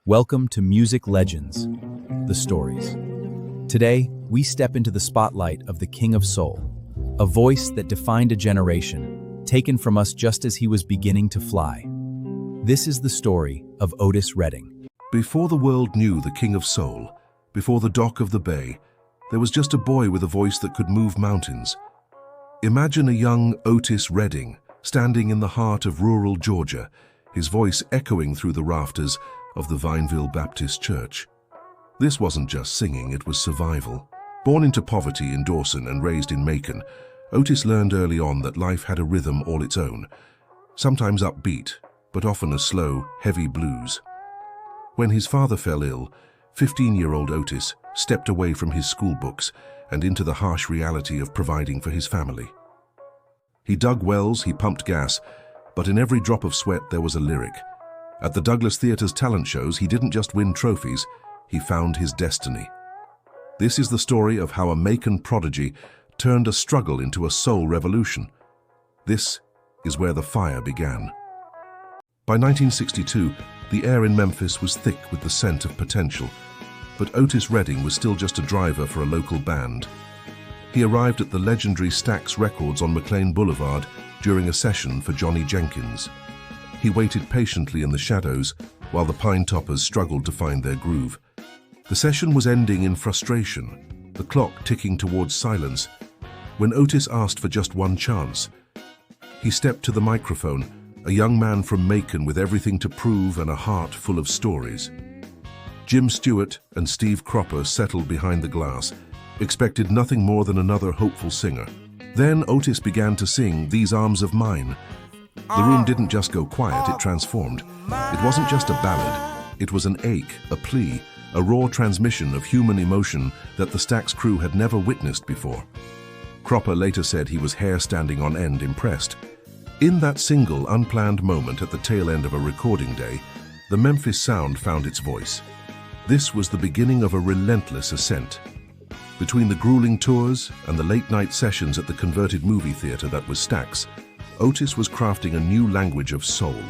Welcome to Music Legends, the stories. Today, we step into the spotlight of the King of Soul, a voice that defined a generation, taken from us just as he was beginning to fly. This is the story of Otis Redding. Before the world knew the King of Soul, before the dock of the bay, there was just a boy with a voice that could move mountains. Imagine a young Otis Redding standing in the heart of rural Georgia, his voice echoing through the rafters of the Vineville Baptist Church. This wasn't just singing, it was survival. Born into poverty in Dawson and raised in Macon, Otis learned early on that life had a rhythm all its own, sometimes upbeat, but often a slow, heavy blues. When his father fell ill, 15-year-old Otis stepped away from his school books and into the harsh reality of providing for his family. He dug wells, he pumped gas, but in every drop of sweat there was a lyric. At the Douglas Theatre's talent shows, he didn't just win trophies, he found his destiny. This is the story of how a Macon prodigy turned a struggle into a soul revolution. This is where the fire began. By 1962, the air in Memphis was thick with the scent of potential, but Otis Redding was still just a driver for a local band. He arrived at the legendary Stax Records on McLean Boulevard during a session for Johnny Jenkins. He waited patiently in the shadows while the Pine Toppers struggled to find their groove. The session was ending in frustration, the clock ticking towards silence, when Otis asked for just one chance. He stepped to the microphone, a young man from Macon with everything to prove and a heart full of stories. Jim Stewart and Steve Cropper settled behind the glass, expected nothing more than another hopeful singer. Then Otis began to sing "These Arms of Mine." The room didn't just go quiet, it transformed. It wasn't just a ballad, it was an ache, a plea, a raw transmission of human emotion that the Stax crew had never witnessed before. Cropper later said he was hair standing on end impressed. In that single, unplanned moment at the tail end of a recording day, the Memphis sound found its voice. This was the beginning of a relentless ascent. Between the grueling tours and the late-night sessions at the converted movie theater that was Stax, Otis was crafting a new language of soul.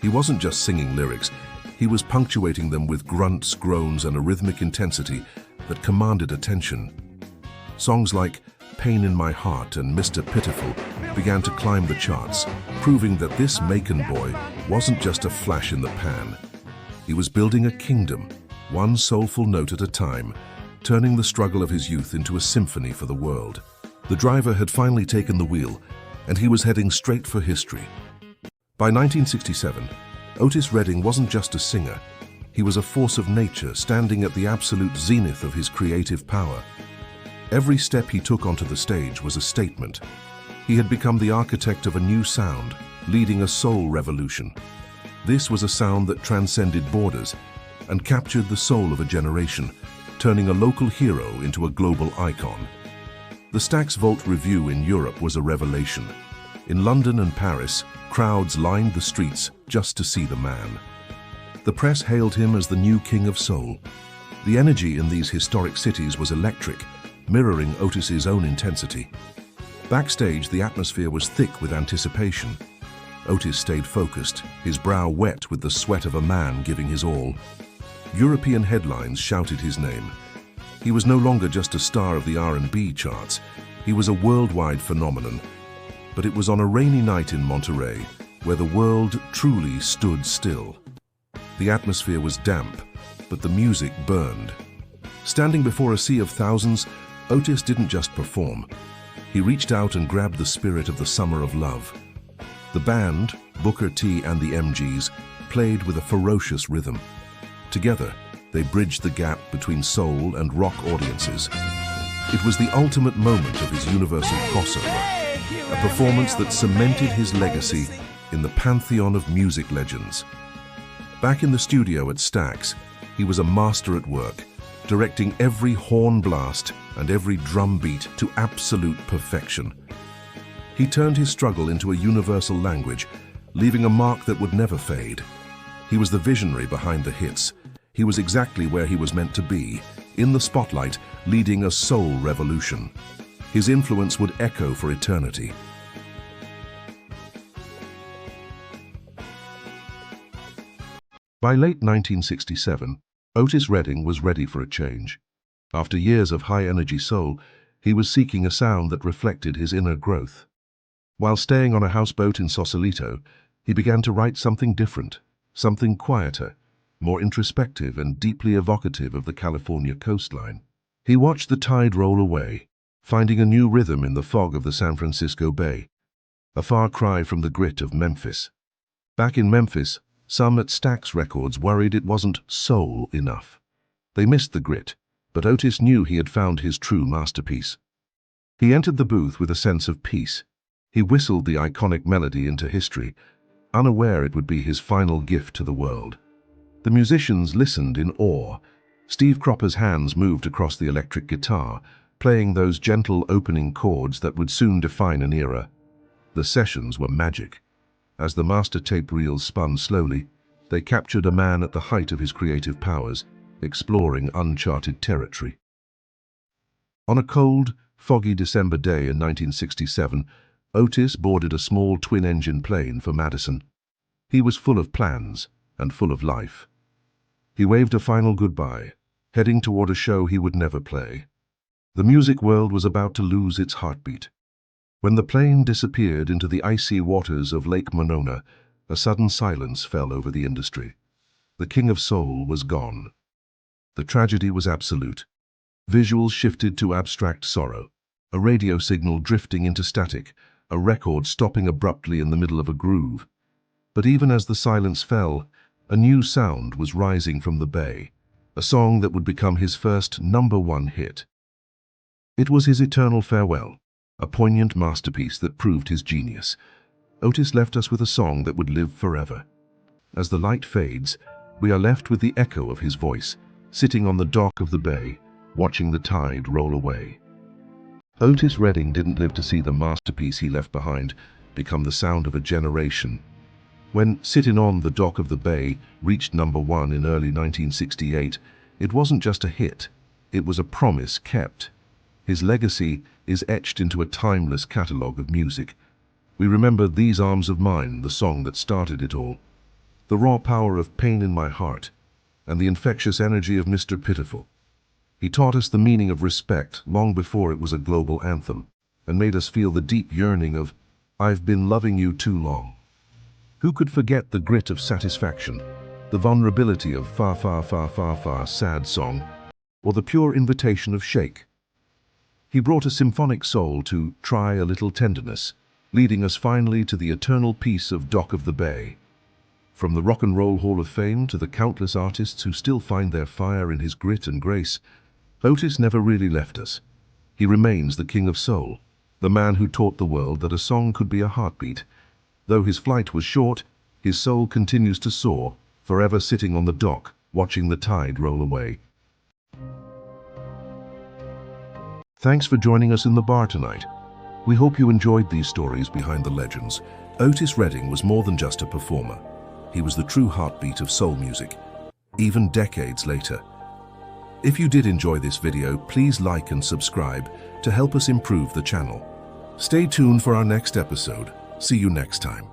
He wasn't just singing lyrics, he was punctuating them with grunts, groans, and a rhythmic intensity that commanded attention. Songs like "Pain in My Heart" and "Mr. Pitiful" began to climb the charts, proving that this Macon boy wasn't just a flash in the pan. He was building a kingdom, one soulful note at a time, turning the struggle of his youth into a symphony for the world. The driver had finally taken the wheel, and he was heading straight for history. By 1967, Otis Redding wasn't just a singer. He was a force of nature, standing at the absolute zenith of his creative power. Every step he took onto the stage was a statement. He had become the architect of a new sound, leading a soul revolution. This was a sound that transcended borders and captured the soul of a generation, turning a local hero into a global icon. The Stax Vault Review in Europe was a revelation. In London and Paris, crowds lined the streets just to see the man. The press hailed him as the new King of Soul. The energy in these historic cities was electric, mirroring Otis's own intensity. Backstage, the atmosphere was thick with anticipation. Otis stayed focused, his brow wet with the sweat of a man giving his all. European headlines shouted his name. He was no longer just a star of the R&B charts, he was a worldwide phenomenon. But it was on a rainy night in Monterey where the world truly stood still. The atmosphere was damp, but the music burned. Standing before a sea of thousands, Otis didn't just perform. He reached out and grabbed the spirit of the summer of love. The band, Booker T and the MGs, played with a ferocious rhythm. Together, they bridged the gap between soul and rock audiences. It was the ultimate moment of his universal crossover, a performance that cemented his legacy in the pantheon of music legends. Back in the studio at Stax, he was a master at work, directing every horn blast and every drum beat to absolute perfection. He turned his struggle into a universal language, leaving a mark that would never fade. He was the visionary behind the hits. He was exactly where he was meant to be, in the spotlight, leading a soul revolution. His influence would echo for eternity. By late 1967, Otis Redding was ready for a change. After years of high-energy soul, he was seeking a sound that reflected his inner growth. While staying on a houseboat in Sausalito, he began to write something different, something quieter, more introspective and deeply evocative of the California coastline. He watched the tide roll away, finding a new rhythm in the fog of the San Francisco Bay, a far cry from the grit of Memphis. Back in Memphis, some at Stax Records worried it wasn't soul enough. They missed the grit, but Otis knew he had found his true masterpiece. He entered the booth with a sense of peace. He whistled the iconic melody into history, unaware it would be his final gift to the world. The musicians listened in awe. Steve Cropper's hands moved across the electric guitar, playing those gentle opening chords that would soon define an era. The sessions were magic. As the master tape reels spun slowly, they captured a man at the height of his creative powers, exploring uncharted territory. On a cold, foggy December day in 1967, Otis boarded a small twin-engine plane for Madison. He was full of plans and full of life. He waved a final goodbye, heading toward a show he would never play. The music world was about to lose its heartbeat. When the plane disappeared into the icy waters of Lake Monona, a sudden silence fell over the industry. The King of Soul was gone. The tragedy was absolute. Visuals shifted to abstract sorrow, a radio signal drifting into static, a record stopping abruptly in the middle of a groove. But even as the silence fell, a new sound was rising from the bay, a song that would become his first #1 hit. It was his eternal farewell, a poignant masterpiece that proved his genius. Otis left us with a song that would live forever. As the light fades, we are left with the echo of his voice, sitting on the dock of the bay, watching the tide roll away. Otis Redding didn't live to see the masterpiece he left behind become the sound of a generation. When Sittin' on the Dock of the Bay reached #1 in early 1968, it wasn't just a hit, it was a promise kept. His legacy is etched into a timeless catalogue of music. We remember These Arms of Mine, the song that started it all, the raw power of Pain in My Heart, and the infectious energy of Mr. Pitiful. He taught us the meaning of respect long before it was a global anthem, and made us feel the deep yearning of I've been loving you too long. Who could forget the grit of Satisfaction, the vulnerability of Far, Far, Far, Far, Far, Sad Song, or the pure invitation of Shake? He brought a symphonic soul to Try a Little Tenderness, leading us finally to the eternal peace of Dock of the Bay. From the Rock and Roll Hall of Fame to the countless artists who still find their fire in his grit and grace, Otis never really left us. He remains the King of Soul, the man who taught the world that a song could be a heartbeat. Though his flight was short, his soul continues to soar, forever sitting on the dock, watching the tide roll away. Thanks for joining us in the bar tonight. We hope you enjoyed these stories behind the legends. Otis Redding was more than just a performer. He was the true heartbeat of soul music, even decades later. If you did enjoy this video, please like and subscribe to help us improve the channel. Stay tuned for our next episode. See you next time.